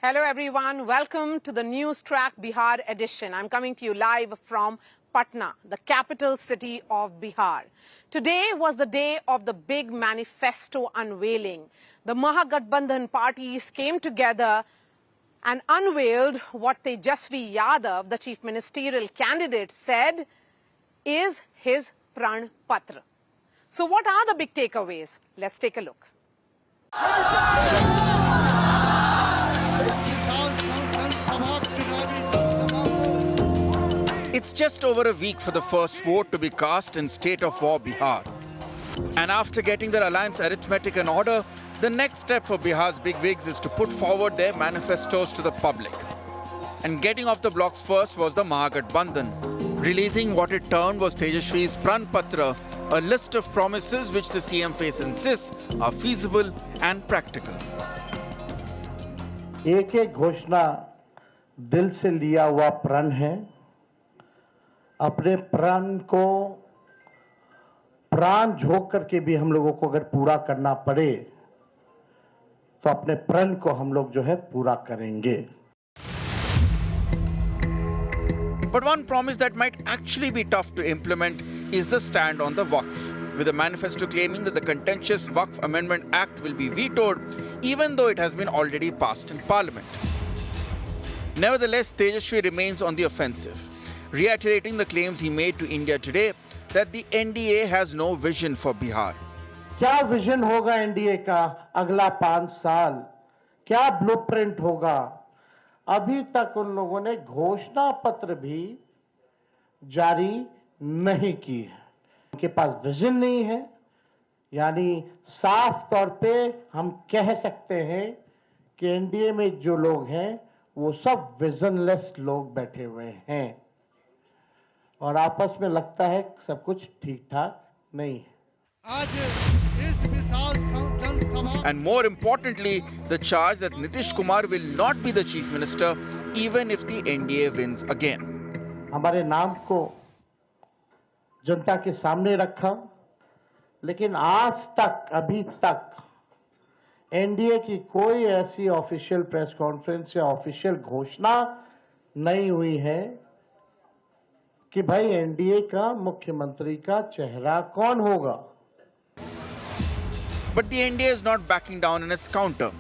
Hello everyone, welcome to the News Track Bihar edition. I'm coming to you live from Patna, the capital city of Bihar. Today was the day of the big manifesto unveiling. The Mahagathbandhan parties came together and unveiled what Tejasvi Yadav, the chief ministerial candidate, said is his Pran Patra. So what are the big takeaways? Let's take a look. It's just over a week for the first vote to be cast in state of war Bihar. And after getting their alliance arithmetic in order, the next step for Bihar's bigwigs is to put forward their manifestos to the public. And getting off the blocks first was the Mahagathbandhan, releasing what it termed was Tejasvi's Pran Patra, a list of promises which the CM face insists are feasible and practical. एक एक घोषणा दिल से लिया हुआ प्रण है। अपने प्रण को प्राण झोंक करके भी हम लोगों को अगर पूरा करना पड़े तो अपने प्रण को हम लोग जो है पूरा करेंगे। But one promise that might actually be tough to implement is the stand on the Waqf, with the manifesto claiming that the contentious Waqf Amendment Act will be vetoed, even though it has been already passed in Parliament. Nevertheless, Tejasvi remains on the offensive, reiterating the claims he made to India Today that the NDA has no vision for Bihar. क्या vision होगा NDA का अगला 5 साल? क्या blueprint होगा? अभी तक उन लोगों ने घोषणा पत्र भी जारी नहीं की है। उनके पास विजन नहीं है, यानी साफ तौर पे हम कह सकते हैं कि एनडीए में जो लोग हैं वो सब विजनलेस लोग बैठे हुए हैं और आपस में लगता है सब कुछ ठीक ठाक नहीं है। And more importantly, the charge that Nitish Kumar will not be the chief minister even if the NDA wins again. हमारे नाम को जनता के सामने रखा, लेकिन आज तक अभी तक एनडीए की कोई ऐसी ऑफिशियल प्रेस कॉन्फ्रेंस या ऑफिशियल घोषणा नहीं हुई है कि भाई एनडीए का मुख्यमंत्री का चेहरा कौन होगा। But the NDA is not backing down in its counter,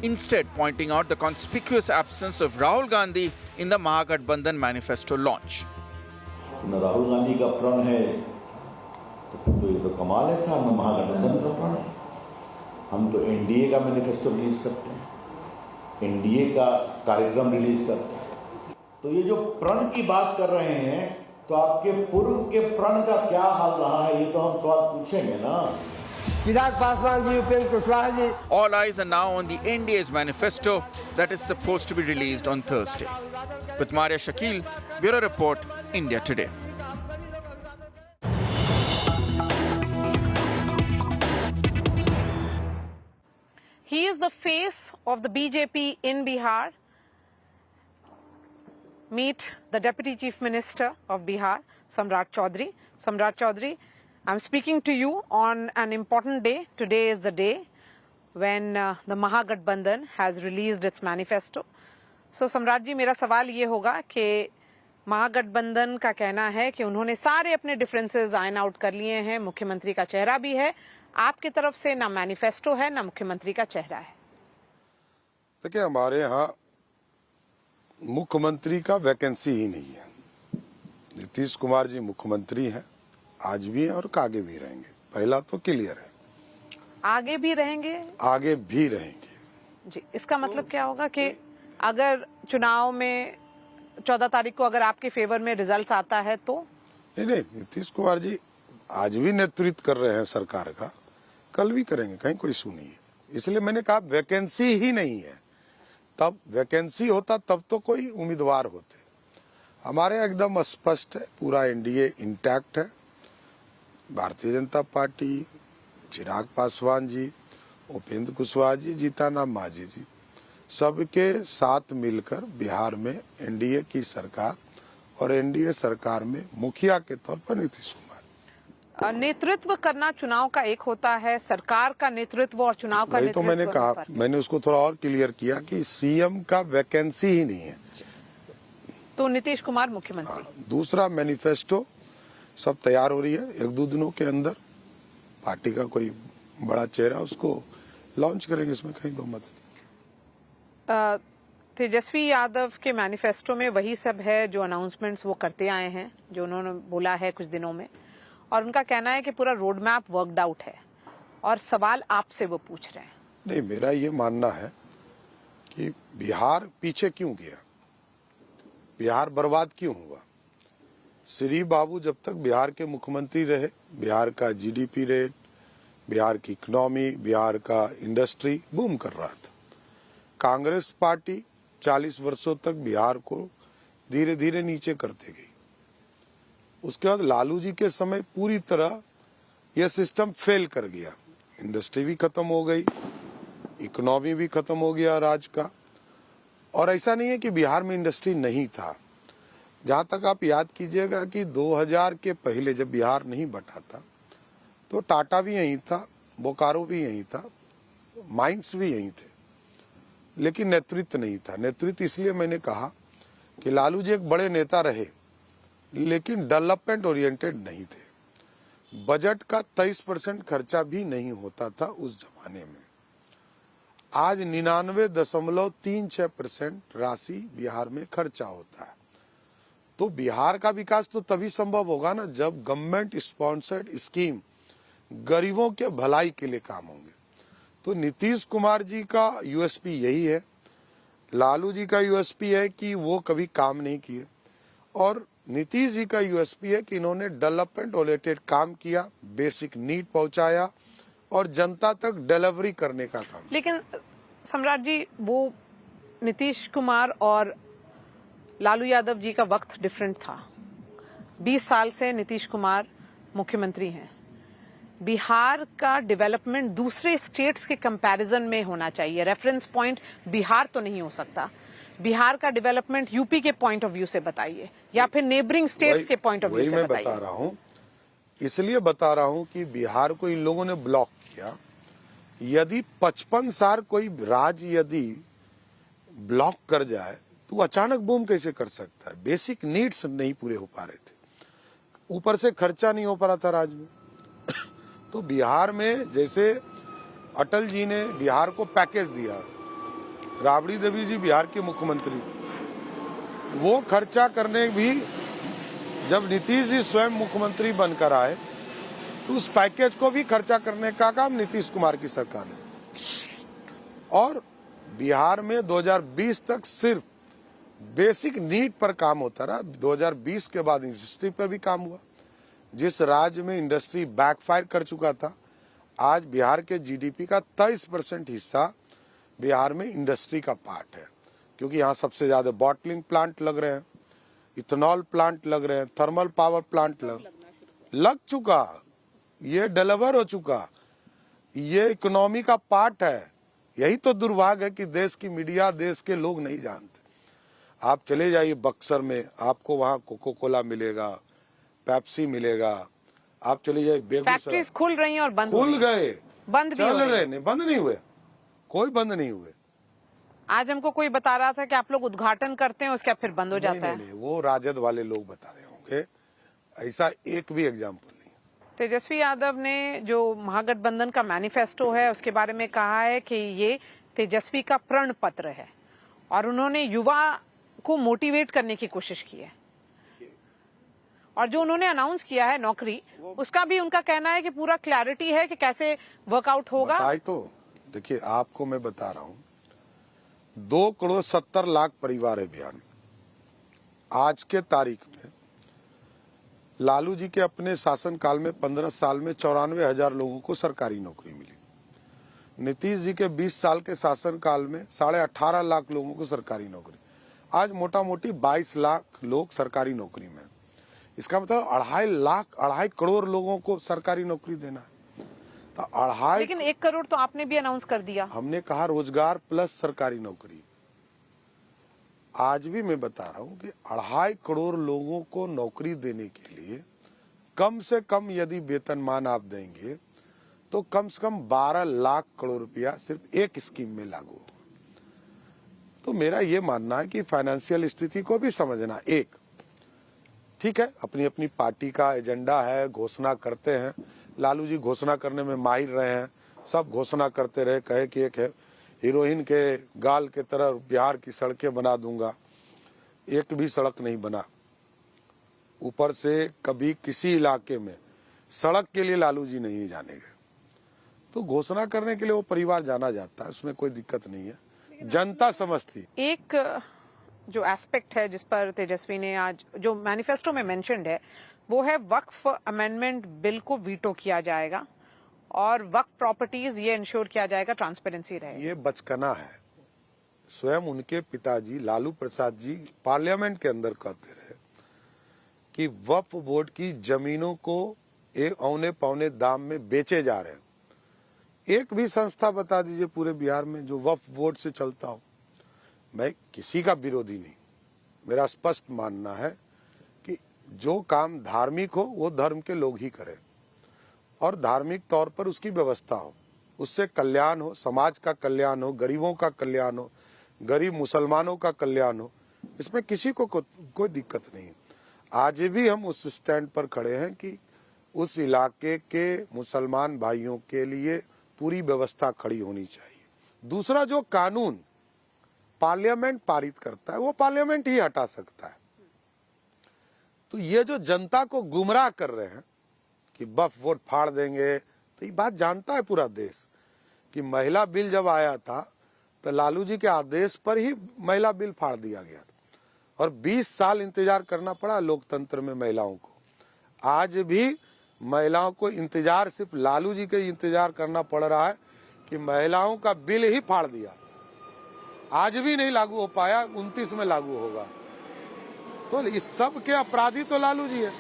instead pointing out the conspicuous absence of Rahul Gandhi in the Mahagathbandhan manifesto launch. न राहुल गांधी का प्रण है तो फिर तो ये तो कमाल है साहब, महागठबंधन का प्रण है। हम तो एनडीए का मैनिफेस्टो रिलीज करते हैं, एनडीए का कार्यक्रम रिलीज करते हैं। तो ये जो प्रण की बात कर रहे हैं तो आपके पूर्व के प्रण का क्या हाल रहा है, ये तो हम सवाल पूछेंगे ना। Chirag Paswan ji, Upendra Kushwaha ji. All eyes are now on the NDA's manifesto that is supposed to be released on Thursday. With Maria Shakil, Bureau Report, India Today. He is the face of the BJP in Bihar. Meet the Deputy Chief Minister of Bihar, Samrat Chaudhary. Samrat Chaudhary, I'm speaking to you on an important day. Today is the day when the Mahagathbandhan has released its manifesto. So Samrat ji, मेरा सवाल ये होगा कि महागठबंधन का कहना है कि उन्होंने सारे अपने डिफरेंसेस आयन आउट कर लिए हैं, मुख्यमंत्री का चेहरा भी है, आपकी तरफ से ना मैनिफेस्टो है ना मुख्यमंत्री का चेहरा है। देखिए, हमारे यहाँ मुख्यमंत्री का वैकेंसी ही नहीं है। नीतीश कुमार जी मुख्यमंत्री हैं, आज भी हैं और आगे भी रहेंगे। पहला तो क्लियर है, आगे भी रहेंगे, आगे भी रहेंगे जी। इसका मतलब क्या होगा कि अगर चुनाव में 14 तारीख को अगर आपके फेवर में रिजल्ट आता है तो? नहीं, नीतीश कुमार जी आज भी नेतृत्व कर रहे हैं सरकार का, कल भी करेंगे, कहीं कोई इशू नहीं है। इसलिए मैंने कहा वैकेंसी ही नहीं है। तब वैकेंसी होता तब तो कोई उम्मीदवार होते। हमारे एकदम स्पष्ट है, पूरा एनडीए इंटैक्ट है। भारतीय जनता पार्टी, चिराग पासवान जी, उपेंद्र कुशवाहा जी, जीतन मांझी जी, सबके साथ मिलकर बिहार में एनडीए की सरकार और एनडीए सरकार में मुखिया के तौर पर नीतीश कुमार। नेतृत्व करना चुनाव का एक होता है, सरकार का नेतृत्व और चुनाव का वही तो नेतृत्व मैंने में कहा, फर्क है। मैंने उसको थोड़ा और क्लियर किया कि सीएम का वैकेंसी ही नहीं है। तो नीतीश कुमार मुख्यमंत्री। दूसरा मैनिफेस्टो सब तैयार हो रही है, एक दो दिनों के अंदर पार्टी का कोई बड़ा चेहरा उसको लॉन्च करेंगे, इसमें कहीं दो मत। तेजस्वी यादव के मैनिफेस्टो में वही सब है जो अनाउंसमेंट्स वो करते आए हैं, जो उन्होंने बोला है कुछ दिनों में, और उनका कहना है कि पूरा रोड मैप वर्कड आउट है, और सवाल आपसे वो पूछ रहे हैं। नहीं, मेरा ये मानना है कि बिहार पीछे क्यों गया, बिहार बर्बाद क्यों हुआ। श्री बाबू जब तक बिहार के मुख्यमंत्री रहे, बिहार का जीडीपी रेट, बिहार की इकोनॉमी, बिहार का इंडस्ट्री बूम कर रहा था। कांग्रेस पार्टी 40 वर्षों तक बिहार को धीरे धीरे नीचे करते गई। उसके बाद लालू जी के समय पूरी तरह यह सिस्टम फेल कर गया, इंडस्ट्री भी खत्म हो गई, इकोनॉमी भी खत्म हो गया राज्य का। और ऐसा नहीं है कि बिहार में इंडस्ट्री नहीं था। जहां तक आप याद कीजिएगा कि 2000 के पहले जब बिहार नहीं बटा था तो टाटा भी यहीं था, बोकारो भी यहीं था, माइंस भी यहीं थे, लेकिन नेतृत्व नहीं था। नेतृत्व इसलिए मैंने कहा कि लालू जी एक बड़े नेता रहे लेकिन डेवलपमेंट ओरिएंटेड नहीं थे। बजट का 23% खर्चा भी नहीं होता था उस जमाने में। आज 99.36% राशि बिहार में खर्चा होता है। तो बिहार का विकास तो तभी संभव होगा ना जब गवर्नमेंट स्पॉन्सर्ड स्कीम गरीबों के भलाई के लिए काम होंगे। तो नीतीश कुमार जी का यूएसपी यही है, लालू जी का यूएसपी है कि वो कभी काम नहीं किए, और नीतीश जी का यूएसपी है कि इन्होंने डेवलपमेंट ओरिएंटेड काम किया, बेसिक नीड पहुंचाया और जनता तक डिलीवरी करने का काम। लेकिन सम्राट जी, वो नीतीश कुमार और लालू यादव जी का वक्त डिफरेंट था। 20 साल से नीतीश कुमार मुख्यमंत्री हैं। बिहार का डेवलपमेंट दूसरे स्टेट्स के कंपैरिजन में होना चाहिए। रेफरेंस पॉइंट बिहार तो नहीं हो सकता। बिहार का डेवलपमेंट यूपी के पॉइंट ऑफ व्यू से बताइए, या फिर नेबरिंग स्टेट्स के पॉइंट ऑफ व्यू से मैं बताइए। बता रहा हूँ, इसलिए बता रहा हूँ कि बिहार को इन लोगों ने ब्लॉक किया। यदि 55 साल कोई राज्य यदि ब्लॉक कर जाए तो अचानक बूम कैसे कर सकता है। बेसिक नीड्स नहीं पूरे हो पा रहे थे, ऊपर से खर्चा नहीं हो पा रहा था राज्य में। तो बिहार में जैसे अटल जी ने बिहार को पैकेज दिया, राबड़ी देवी जी बिहार के मुख्यमंत्री थे, वो खर्चा करने भी जब नीतीश जी स्वयं मुख्यमंत्री बनकर आए तो उस पैकेज को भी खर्चा करने का काम नीतीश कुमार की सरकार ने। और बिहार में 2020 तक सिर्फ बेसिक नीड पर काम होता रहा। 2020 के बाद इंडस्ट्री पर भी काम हुआ। जिस राज्य में इंडस्ट्री बैकफायर कर चुका था, आज बिहार के जीडीपी का 23% हिस्सा बिहार में इंडस्ट्री का पार्ट है, क्योंकि यहाँ सबसे ज्यादा बॉटलिंग प्लांट लग रहे हैं, इथेनॉल प्लांट लग रहे हैं, थर्मल पावर प्लांट लग चुका, ये डिलीवर हो चुका, ये इकोनॉमी का पार्ट है। यही तो दुर्भाग्य है कि देश की मीडिया, देश के लोग नहीं जानते। आप चले जाइए बक्सर में, आपको वहाँ कोको कोला मिलेगा, पेप्सी मिलेगा। आप चले जाइए बेगूसराय, फैक्ट्रीज खुल रही हैं और बंद खुल गए, बंद भी चल हो रहे नहीं, बंद नहीं हुए, कोई बंद नहीं हुए। आज हमको कोई बता रहा था कि आप लोग उद्घाटन करते हैं, उसके बाद फिर बंद हो जाता है। नहीं, वो राजद वाले लोग बता रहे होंगे, ऐसा एक भी एग्जाम्पल नहीं। तेजस्वी यादव ने जो महागठबंधन का मैनिफेस्टो है उसके बारे में कहा है कि ये तेजस्वी का प्रण पत्र है, और उन्होंने युवा को मोटिवेट करने की कोशिश की है। और जो उन्होंने अनाउंस किया है नौकरी, उसका भी उनका कहना है कि पूरा क्लैरिटी है कि कैसे वर्कआउट होगा। बताए तो देखिए, आपको मैं बता रहा हूं, 2,70,00,000 परिवार है बिहार में। आज के तारीख में लालू जी के अपने शासनकाल में 15 साल में 94,000 लोगों को सरकारी नौकरी मिली। नीतीश जी के 20 साल के शासनकाल में 18.5 लाख लोगों को सरकारी नौकरी। आज मोटा मोटी 22 लाख लोग सरकारी नौकरी में। इसका मतलब 2.5 करोड़ लोगों को सरकारी नौकरी देना है। तो 2.5, लेकिन 1 करोड़ तो आपने भी अनाउंस कर दिया। हमने कहा रोजगार प्लस सरकारी नौकरी। आज भी मैं बता रहा हूं कि 2.5 करोड़ लोगों को नौकरी देने के लिए कम से कम यदि वेतनमान आप देंगे तो कम से कम 12 लाख करोड़ रुपया सिर्फ एक स्कीम में लागू होगा। तो मेरा ये मानना है कि फाइनेंशियल स्थिति को भी समझना। एक ठीक है, अपनी अपनी पार्टी का एजेंडा है, घोषणा करते हैं। लालू जी घोषणा करने में माहिर रहे हैं, सब घोषणा करते रहे, कहे कि एक हीरोइन के गाल के तरह बिहार की सड़कें बना दूंगा, एक भी सड़क नहीं बना। ऊपर से कभी किसी इलाके में सड़क के लिए लालू जी नहीं जाने गए। तो घोषणा करने के लिए वो परिवार जाना जाता है, उसमें कोई दिक्कत नहीं है, जनता समझती। एक जो एस्पेक्ट है जिस पर तेजस्वी ने आज जो मैनिफेस्टो में मेंशन्ड है वो है वक्फ अमेंडमेंट बिल को वीटो किया जाएगा और वक्फ प्रॉपर्टीज ये इंश्योर किया जाएगा ट्रांसपेरेंसी रहे। ये बचकाना है। स्वयं उनके पिताजी लालू प्रसाद जी पार्लियामेंट के अंदर कहते रहे कि वक्फ बोर्ड की जमीनों को एक औने पौने दाम में बेचे जा रहे हैं। एक भी संस्था बता दीजिए पूरे बिहार में जो वक्फ बोर्ड से चलता हो। मैं किसी का विरोधी नहीं, मेरा स्पष्ट मानना है कि जो काम धार्मिक हो वो धर्म के लोग ही करें और धार्मिक तौर पर उसकी व्यवस्था हो, उससे कल्याण हो, समाज का कल्याण हो, गरीबों का कल्याण हो, गरीब मुसलमानों का कल्याण हो, इसमें किसी को कोई दिक्कत नहीं। आज भी हम उस स्टैंड पर खड़े हैं कि उस इलाके के मुसलमान भाइयों के लिए पूरी व्यवस्था खड़ी होनी चाहिए। दूसरा, जो कानून पार्लियामेंट पारित करता है वो पार्लियामेंट ही हटा सकता है। तो ये जो जनता को गुमराह कर रहे हैं कि वक्फ बोर्ड फाड़ देंगे, तो ये बात जानता है पूरा देश कि महिला बिल जब आया था तो लालू जी के आदेश पर ही महिला बिल फाड़ दिया गया और 20 साल इंतजार करना पड़ा लोकतंत्र में महिलाओं को। आज भी महिलाओं को इंतजार सिर्फ लालू जी के इंतजार करना पड़ रहा है कि महिलाओं का बिल ही फाड़ दिया, आज भी नहीं लागू हो पाया, 29 में लागू होगा। तो इस सब के अपराधी तो लालू जी है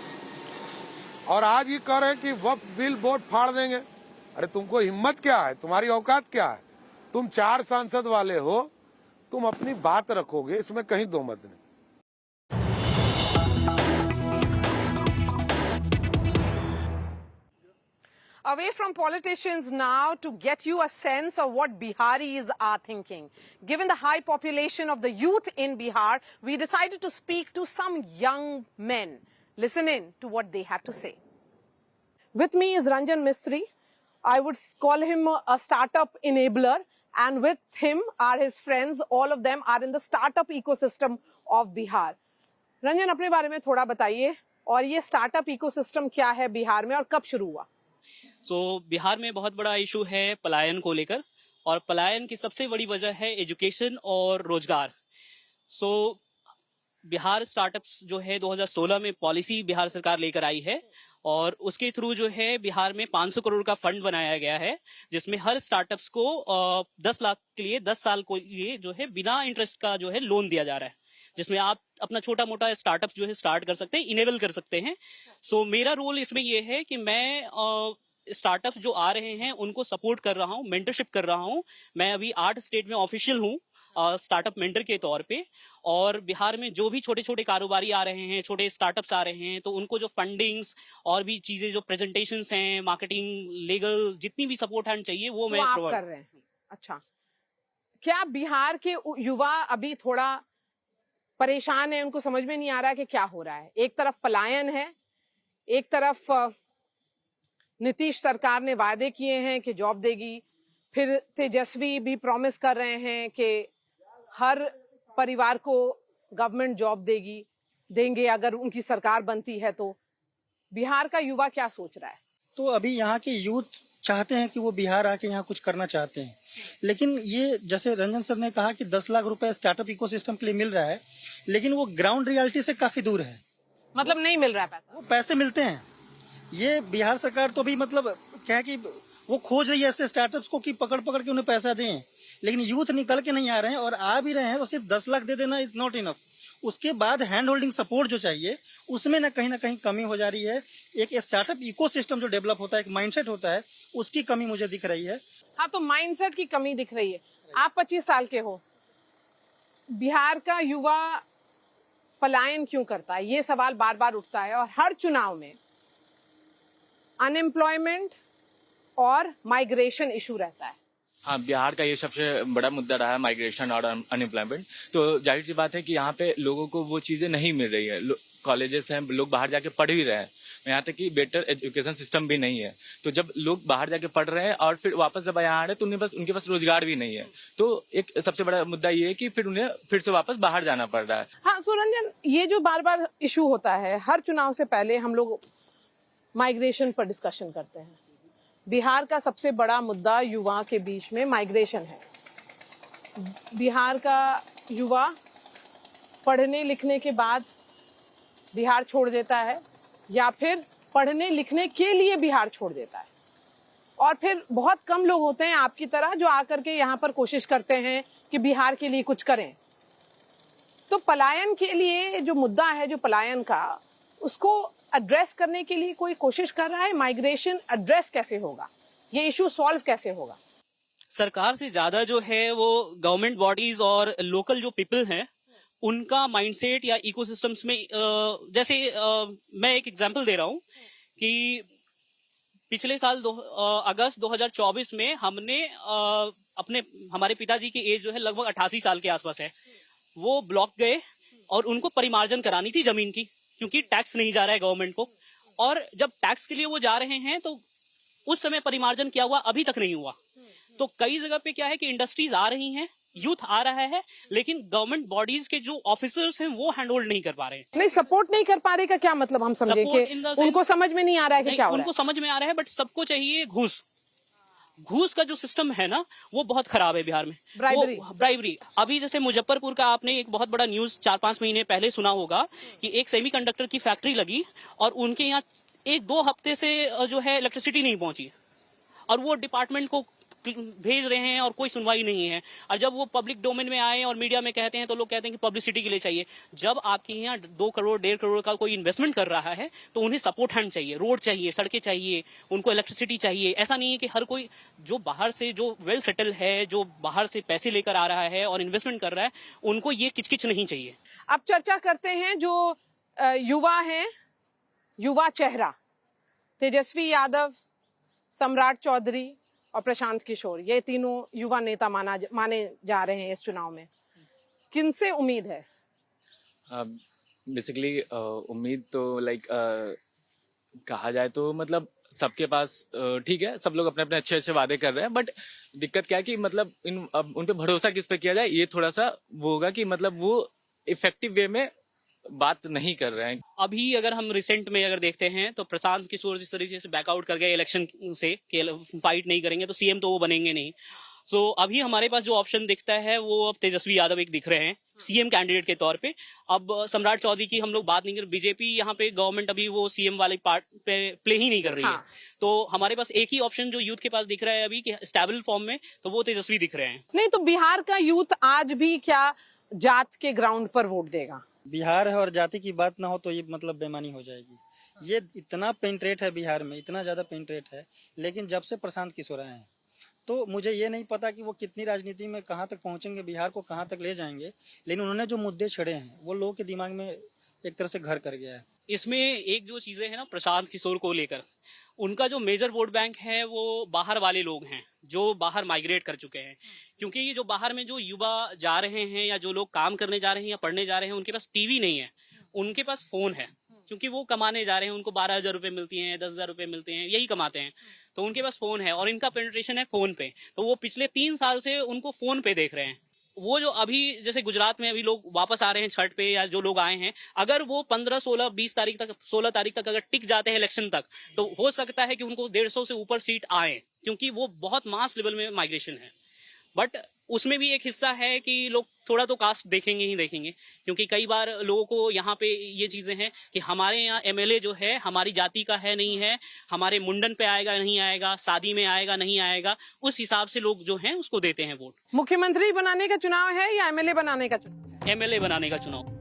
और आज ये कह रहे हैं कि वक्फ बिल बोर्ड फाड़ देंगे। अरे तुमको हिम्मत क्या है, तुम्हारी औकात क्या है? तुम 4 सांसद वाले हो, तुम अपनी बात रखोगे, इसमें कहीं दो मत नहीं। Away from politicians now to get you a sense of what Biharis are thinking. Given the high population of the youth in Bihar, we decided to speak to some young men. Listen in to what they had to say. With me is Ranjan Mistry. I would call him a startup enabler, and with him are his friends. All of them are in the startup ecosystem of Bihar. Ranjan, अपने बारे में थोड़ा बताइए और ये startup ecosystem क्या है बिहार में और कब शुरू हुआ? बिहार में बहुत बड़ा इशू है पलायन को लेकर और पलायन की सबसे बड़ी वजह है एजुकेशन और रोजगार। बिहार स्टार्टअप्स जो है 2016 में पॉलिसी बिहार सरकार लेकर आई है और उसके थ्रू जो है बिहार में 500 करोड़ का फंड बनाया गया है जिसमें हर स्टार्टअप्स को 10 लाख के लिए 10 साल के लिए जो है बिना इंटरेस्ट का जो है लोन दिया जा रहा है, जिसमें आप अपना छोटा मोटा स्टार्टअप जो है स्टार्ट कर सकते हैं, इनेबल कर सकते हैं। मेरा रोल इसमें ये है कि मैं स्टार्टअप्स जो आ रहे हैं उनको सपोर्ट कर रहा हूँ, मेंटरशिप कर रहा हूँ। मैं अभी 8 स्टेट में ऑफिशियल हूँ स्टार्टअप मेंटर के तौर पे, और बिहार में जो भी छोटे छोटे कारोबारी आ रहे हैं, छोटे स्टार्टअप्स आ रहे हैं, तो उनको जो फंडिंग्स और भी चीजें जो प्रेजेंटेशंस हैं, मार्केटिंग, लीगल, जितनी भी सपोर्ट हैंड चाहिए वो मैं प्रोवाइड कर रहे हैं। अच्छा, क्या बिहार के युवा अभी थोड़ा परेशान है, उनको समझ में नहीं आ रहा है कि क्या हो रहा है? एक तरफ पलायन है, एक तरफ नीतीश सरकार ने वादे किए हैं कि जॉब देगी, फिर तेजस्वी भी प्रॉमिस कर रहे हैं कि हर परिवार को गवर्नमेंट जॉब देंगे अगर उनकी सरकार बनती है। तो बिहार का युवा क्या सोच रहा है? तो अभी यहाँ के यूथ चाहते हैं कि वो बिहार आके यहाँ कुछ करना चाहते हैं, लेकिन ये जैसे रंजन सर ने कहा कि 10 लाख रुपए स्टार्टअप इकोसिस्टम के लिए मिल रहा है, लेकिन वो ग्राउंड रियलिटी से काफी दूर है। मतलब नहीं मिल रहा है पैसा? वो पैसे मिलते हैं, ये बिहार सरकार तो भी मतलब क्या है कि वो खोज रही है ऐसे स्टार्टअप्स को कि पकड़ के उन्हें पैसा दें, लेकिन यूथ निकल के नहीं आ रहे हैं, और आ भी रहे हैं तो सिर्फ 10 लाख दे देना इज नॉट इनफ। उसके बाद हैंड होल्डिंग सपोर्ट जो चाहिए उसमें ना कहीं कमी हो जा रही है। एक स्टार्टअप इकोसिस्टम जो डेवलप होता है, एक माइंडसेट होता है, उसकी कमी मुझे दिख रही है। हाँ, तो माइंडसेट की कमी दिख रही है। आप 25 साल के हो, बिहार का युवा पलायन क्यों करता है? ये सवाल बार बार उठता है और हर चुनाव में अनएम्प्लॉयमेंट और माइग्रेशन इशू रहता है। हाँ, बिहार का ये सबसे बड़ा मुद्दा रहा है, माइग्रेशन और अनएम्प्लॉयमेंट। तो जाहिर सी बात है कि यहाँ पे लोगों को वो चीजें नहीं मिल रही है। कॉलेजेस हैं, लोग बाहर जाके पढ़ भी रहे हैं, यहाँ तक कि बेटर एजुकेशन सिस्टम भी नहीं है। तो जब लोग बाहर जाके पढ़ रहे हैं और फिर वापस जब यहाँ आ रहे हैं तो उनके पास रोजगार भी नहीं है। तो एक सबसे बड़ा मुद्दा ये है कि फिर उन्हें फिर से वापस बाहर जाना पड़ रहा है। हाँ सुरंजन, ये जो बार बार इशू होता है, हर चुनाव से पहले हम लोग माइग्रेशन पर डिस्कशन करते हैं। बिहार का सबसे बड़ा मुद्दा युवा के बीच में माइग्रेशन है। बिहार का युवा पढ़ने लिखने के बाद बिहार छोड़ देता है, या फिर पढ़ने लिखने के लिए बिहार छोड़ देता है। और फिर बहुत कम लोग होते हैं आपकी तरह जो आकर के यहाँ पर कोशिश करते हैं कि बिहार के लिए कुछ करें। तो पलायन के लिए जो मुद्दा है, जो पलायन का, उसको एड्रेस करने के लिए कोई कोशिश कर रहा है? माइग्रेशन एड्रेस कैसे होगा, ये इशू सॉल्व कैसे होगा? सरकार से ज्यादा जो है वो गवर्नमेंट बॉडीज और लोकल जो पीपल हैं उनका माइंडसेट या इकोसिस्टम्स में जैसे मैं एक एग्जांपल दे रहा हूं कि पिछले साल अगस्त 2024 में हमने हमारे पिताजी की एज जो है लगभग 88 साल के आसपास है, वो ब्लॉक गए और उनको परिमार्जन करानी थी जमीन की, क्योंकि टैक्स नहीं जा रहा है गवर्नमेंट को। और जब टैक्स के लिए वो जा रहे हैं तो उस समय परिमार्जन क्या हुआ, अभी तक नहीं हुआ। तो कई जगह पे क्या है कि इंडस्ट्रीज आ रही हैं, यूथ आ रहा है, लेकिन गवर्नमेंट बॉडीज के जो ऑफिसर्स हैं वो हैंड होल्ड नहीं कर पा रहे हैं। नहीं, सपोर्ट नहीं कर पा रहे का क्या मतलब हम समझे कि उनको समझ में नहीं आ रहा है कि क्या हो रहा है? उनको समझ में आ रहा है, बट सबको चाहिए घूस। घूस का जो सिस्टम है ना वो बहुत खराब है बिहार में। ब्राइबरी। अभी जैसे मुजफ्फरपुर का आपने एक बहुत बड़ा न्यूज 4-5 महीने पहले सुना होगा कि एक सेमीकंडक्टर की फैक्ट्री लगी और उनके यहाँ 1-2 हफ्ते से जो है इलेक्ट्रिसिटी नहीं पहुंची और वो डिपार्टमेंट को भेज रहे हैं और कोई सुनवाई नहीं है। और जब वो पब्लिक डोमेन में आए और मीडिया में कहते हैं तो लोग कहते हैं कि पब्लिसिटी के लिए चाहिए। जब आपके यहाँ 2 करोड़ 1.5 करोड़ का कोई इन्वेस्टमेंट कर रहा है तो उन्हें सपोर्ट हैंड चाहिए, रोड चाहिए, सड़कें चाहिए, उनको इलेक्ट्रिसिटी चाहिए। ऐसा नहीं है कि हर कोई जो बाहर से जो वेल सेटल है, जो बाहर से पैसे लेकर आ रहा है और इन्वेस्टमेंट कर रहा है, उनको ये किचकिच नहीं चाहिए। अब चर्चा करते हैं जो युवा हैं, युवा चेहरा तेजस्वी यादव, सम्राट चौधरी और प्रशांत किशोर, ये तीनों युवा नेता माने जा रहे हैं इस चुनाव में। किनसे उम्मीद है? बेसिकली उम्मीद तो कहा जाए तो मतलब सबके पास ठीक है, सब लोग अपने अपने अच्छे अच्छे वादे कर रहे हैं, बट दिक्कत क्या है कि मतलब उन पे भरोसा किस पे किया जाए, ये थोड़ा सा वो होगा कि मतलब वो इफेक्टिव वे में बात नहीं कर रहे हैं। अभी अगर हम रिसेंट में अगर देखते हैं तो प्रशांत किशोर जिस तरीके से बैकआउट कर गए इलेक्शन से कि फाइट नहीं करेंगे तो सीएम तो वो बनेंगे नहीं। सो अभी हमारे पास जो ऑप्शन दिखता है वो अब तेजस्वी यादव एक दिख रहे हैं सीएम कैंडिडेट के तौर पे। अब सम्राट चौधरी की हम लोग बात नहीं कर, बीजेपी यहाँ पे गवर्नमेंट अभी वो सीएम वाले पार्ट पे प्ले ही नहीं कर रही है। तो हमारे पास एक ही ऑप्शन जो यूथ के पास दिख रहा है अभी कि स्टेबल फॉर्म में, तो वो तेजस्वी दिख रहे हैं। नहीं तो बिहार का यूथ आज भी क्या जात के ग्राउंड पर वोट देगा? बिहार है और जाति की बात ना हो तो ये मतलब बेमानी हो जाएगी। ये इतना पेंट्रेट है बिहार में, इतना ज्यादा पेंट्रेट है, लेकिन जब से प्रशांत किशोर आए हैं तो मुझे ये नहीं पता कि वो कितनी राजनीति में कहाँ तक पहुंचेंगे, बिहार को कहाँ तक ले जाएंगे, लेकिन उन्होंने जो मुद्दे छेड़े हैं वो लोगों के दिमाग में एक तरह से घर कर गया है। इसमें एक जो चीजें हैं ना प्रशांत किशोर को लेकर, उनका जो मेजर वोट बैंक है वो बाहर वाले लोग हैं जो बाहर माइग्रेट कर चुके हैं। क्योंकि ये जो बाहर में जो युवा जा रहे हैं या जो लोग काम करने जा रहे हैं या पढ़ने जा रहे हैं, उनके पास टीवी नहीं है, उनके पास फोन है। क्योंकि वो कमाने जा रहे हैं, उनको 12,000 रुपए मिलती हैं, 10,000 रुपए मिलते हैं, यही कमाते हैं, तो उनके पास फोन है और इनका पेनिट्रेशन है फोन पे। तो वो पिछले 3 साल से उनको फोन पे देख रहे हैं। वो जो अभी जैसे गुजरात में अभी लोग वापस आ रहे हैं छठ पे, या जो लोग आए हैं, अगर वो 15, 16, 20 तारीख तक, 16 तारीख तक अगर टिक जाते हैं इलेक्शन तक, तो हो सकता है कि उनको 150 से ऊपर सीट आए, क्योंकि वो बहुत मास लेवल में माइग्रेशन है। बट उसमें भी एक हिस्सा है कि लोग थोड़ा तो कास्ट देखेंगे ही देखेंगे, क्योंकि कई बार लोगों को यहाँ पे ये चीजें हैं कि हमारे यहाँ एमएलए जो है हमारी जाति का है नहीं है, हमारे मुंडन पे आएगा नहीं आएगा, शादी में आएगा नहीं आएगा, उस हिसाब से लोग जो हैं उसको देते हैं वोट। मुख्यमंत्री बनाने का चुनाव है या एमएलए बनाने का चुनाव? एमएलए बनाने का चुनाव।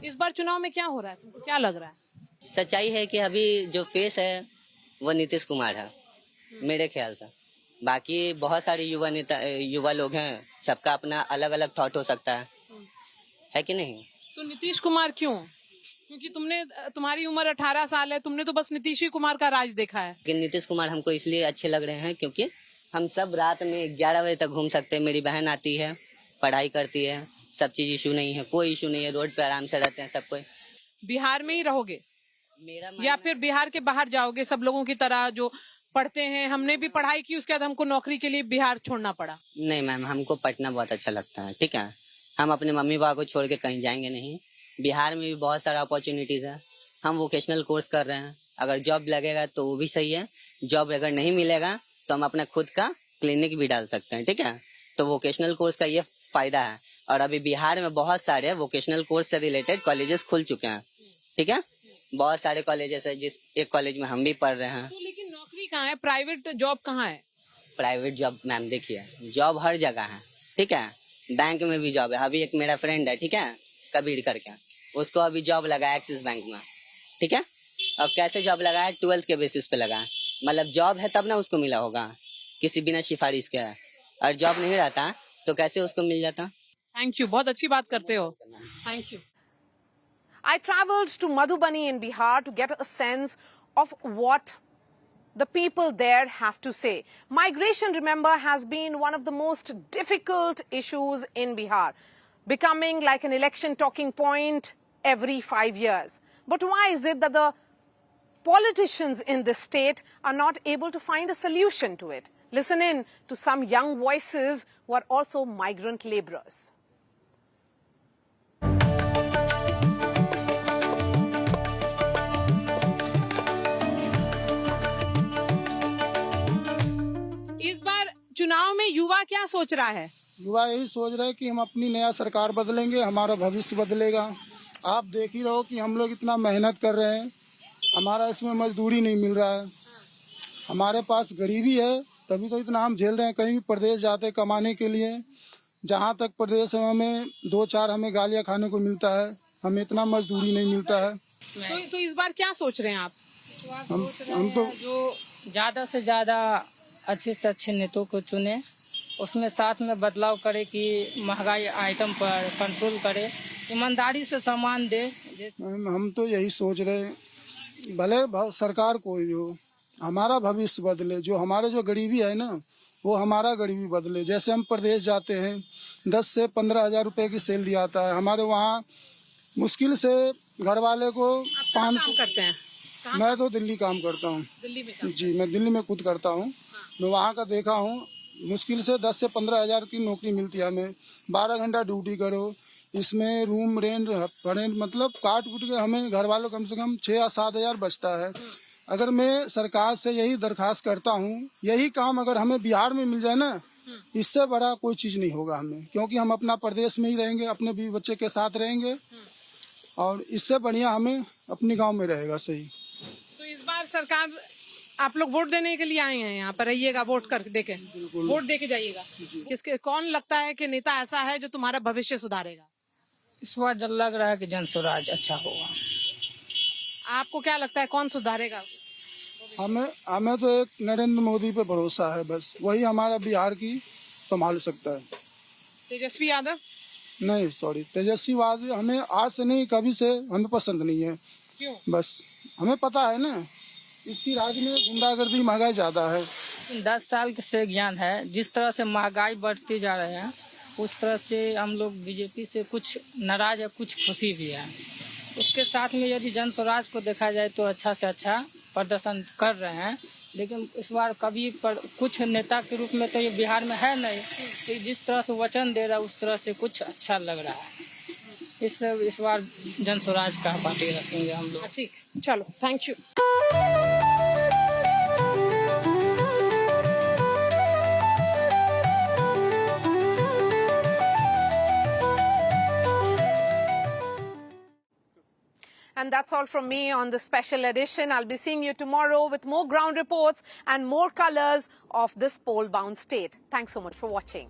इस बार चुनाव में क्या हो रहा है, तुमको क्या लग रहा है? सच्चाई है कि अभी जो फेस है वो नीतीश कुमार है। मेरे ख्याल से। बाकी बहुत सारे युवा लोग हैं, सबका अपना अलग अलग थॉट हो सकता है कि नहीं? तो नीतीश कुमार क्यों? क्योंकि तुम्हारी उम्र 18 साल है, तुमने तो बस नीतीश ही कुमार का राज देखा है। कि नीतीश कुमार हमको इसलिए अच्छे लग रहे हैं क्योंकि हम सब रात में 11 बजे तक घूम सकते हैं। मेरी बहन आती है, पढ़ाई करती है, सब चीज इशू नहीं है, कोई इशू नहीं है, रोड पे आराम से रहते हैं सब कोई। बिहार में ही रहोगे मेरा या फिर बिहार के बाहर जाओगे सब लोगों की तरह जो पढ़ते हैं? हमने भी पढ़ाई की, उसके बाद हमको नौकरी के लिए बिहार छोड़ना पड़ा। नहीं मैम, हमको पटना बहुत अच्छा लगता है, ठीक है। हम अपने मम्मी पापा को छोड़ के कहीं जाएंगे नहीं। बिहार में भी बहुत सारा अपॉर्चुनिटीज है। हम वोकेशनल कोर्स कर रहे हैं, अगर जॉब लगेगा तो वो भी सही है, जॉब अगर नहीं मिलेगा तो हम अपना खुद का क्लिनिक भी डाल सकते हैं, ठीक है। तो वोकेशनल कोर्स का ये फायदा है। और अभी बिहार में बहुत सारे वोकेशनल कोर्स से रिलेटेड कॉलेजेस खुल चुके हैं, ठीक है। बहुत सारे कॉलेजेस है, जिस एक कॉलेज में हम भी पढ़ रहे हैं। तो लेकिन नौकरी कहाँ है? प्राइवेट जॉब कहाँ है? प्राइवेट जॉब मैम देखिए, जॉब हर जगह है, ठीक है। बैंक में भी जॉब है। अभी एक मेरा फ्रेंड है, ठीक है, कबीर करके, उसको अभी जॉब लगा है एक्सिस बैंक में, ठीक है। अब कैसे जॉब लगा है? 12th के बेसिस पे लगा है। मतलब जॉब है तब ना उसको मिला होगा, किसी बिना सिफारिश के। और जॉब नहीं रहता तो कैसे उसको मिल जाता? थैंक यू, बहुत अच्छी बात करते हो। Thank you. I traveled to Madhubani in Bihar to get a sense of what the people there have to say. Migration, remember, has been one of the most difficult issues in Bihar, becoming like an election talking point every 5 years. But why is it that the politicians in this state are not able to find a solution to it? Listen in to some young voices who are also migrant laborers. इस बार चुनाव में युवा क्या सोच रहा है? युवा यही सोच रहे हैं कि हम अपनी नया सरकार बदलेंगे, हमारा भविष्य बदलेगा। आप देख ही रहो कि हम लोग इतना मेहनत कर रहे हैं, हमारा इसमें मजदूरी नहीं मिल रहा है, हमारे पास गरीबी है, तभी तो इतना हम झेल रहे हैं। कहीं भी प्रदेश जाते कमाने के लिए, जहाँ तक प्रदेश में हमें 2-4 हमें गालियाँ खाने को मिलता है, हमें इतना मजदूरी नहीं मिलता है। तो इस बार क्या सोच रहे हैं आप? हम तो जो ज्यादा से ज्यादा अच्छे से अच्छे नेताओं को चुने, उसमें साथ में बदलाव करे कि महंगाई आइटम पर कंट्रोल करे, ईमानदारी से सामान दे। हम तो यही सोच रहे हैं, भले सरकार कोई भी हो, हमारा भविष्य बदले। जो हमारे जो गरीबी है ना, वो हमारा गरीबी बदले। जैसे हम प्रदेश जाते हैं, 10 से 15 हजार रुपए की सैलरी आता है, हमारे वहाँ मुश्किल से घर वाले को 500 करते हैं। मैं तो दिल्ली काम करता हूँ। दिल्ली में? जी, मैं दिल्ली में खुद करता हूँ। मैं वहाँ का देखा हूँ, मुश्किल से 10 से 15 हजार की नौकरी मिलती है हमें। 12 घंटा ड्यूटी करो, इसमें रूम रेंट मतलब काट कूट के हमें घर वालों कम से कम 6 या 7 हजार बचता है। अगर मैं सरकार से यही दरखास्त करता हूँ, यही काम अगर हमें बिहार में मिल जाए ना, इससे बड़ा कोई चीज नहीं होगा हमें, क्योंकि हम अपना प्रदेश में ही रहेंगे, अपने बीवी बच्चे के साथ रहेंगे, और इससे बढ़िया हमें अपनी गांव में रहेगा। सही। तो इस बार सरकार, आप लोग वोट देने के लिए आए हैं, यहाँ पर रहिएगा, वोट कर देके, वोट देके जाइएगा। किसके, कौन लगता है कि नेता ऐसा है जो तुम्हारा भविष्य सुधारेगा? इस बार जब लग रहा है कि जन स्वराज अच्छा होगा। आपको क्या लगता है कौन सुधारेगा? हमें तो एक नरेंद्र मोदी पे भरोसा है, बस वही हमारा बिहार की संभाल सकता है। तेजस्वी यादव? नहीं, सॉरी, तेजस्वी यादव हमें आज से नहीं, कभी से हमें पसंद नहीं है। क्यों? बस हमें पता है ना, इसकी राज में गुंडागर्दी, महंगाई ज्यादा है। 10 साल से ज्ञान है, जिस तरह से महंगाई बढ़ती जा रहे हैं, उस तरह से हम लोग बीजेपी से कुछ नाराज है, कुछ खुशी भी है। उसके साथ में यदि जन स्वराज को देखा जाए तो अच्छा से अच्छा प्रदर्शन कर रहे हैं, लेकिन इस बार कभी कुछ नेता के रूप में तो ये बिहार में है नहीं, तो जिस तरह से वचन दे रहा है उस तरह से कुछ अच्छा लग रहा है। इसलिए इस बार जन स्वराज का पार्टी रखेंगे हम लोग। ठीक, चलो, thank you. And that's all from me on this special edition. I'll be seeing you tomorrow with more ground reports and more colors of this poll-bound state. Thanks so much for watching.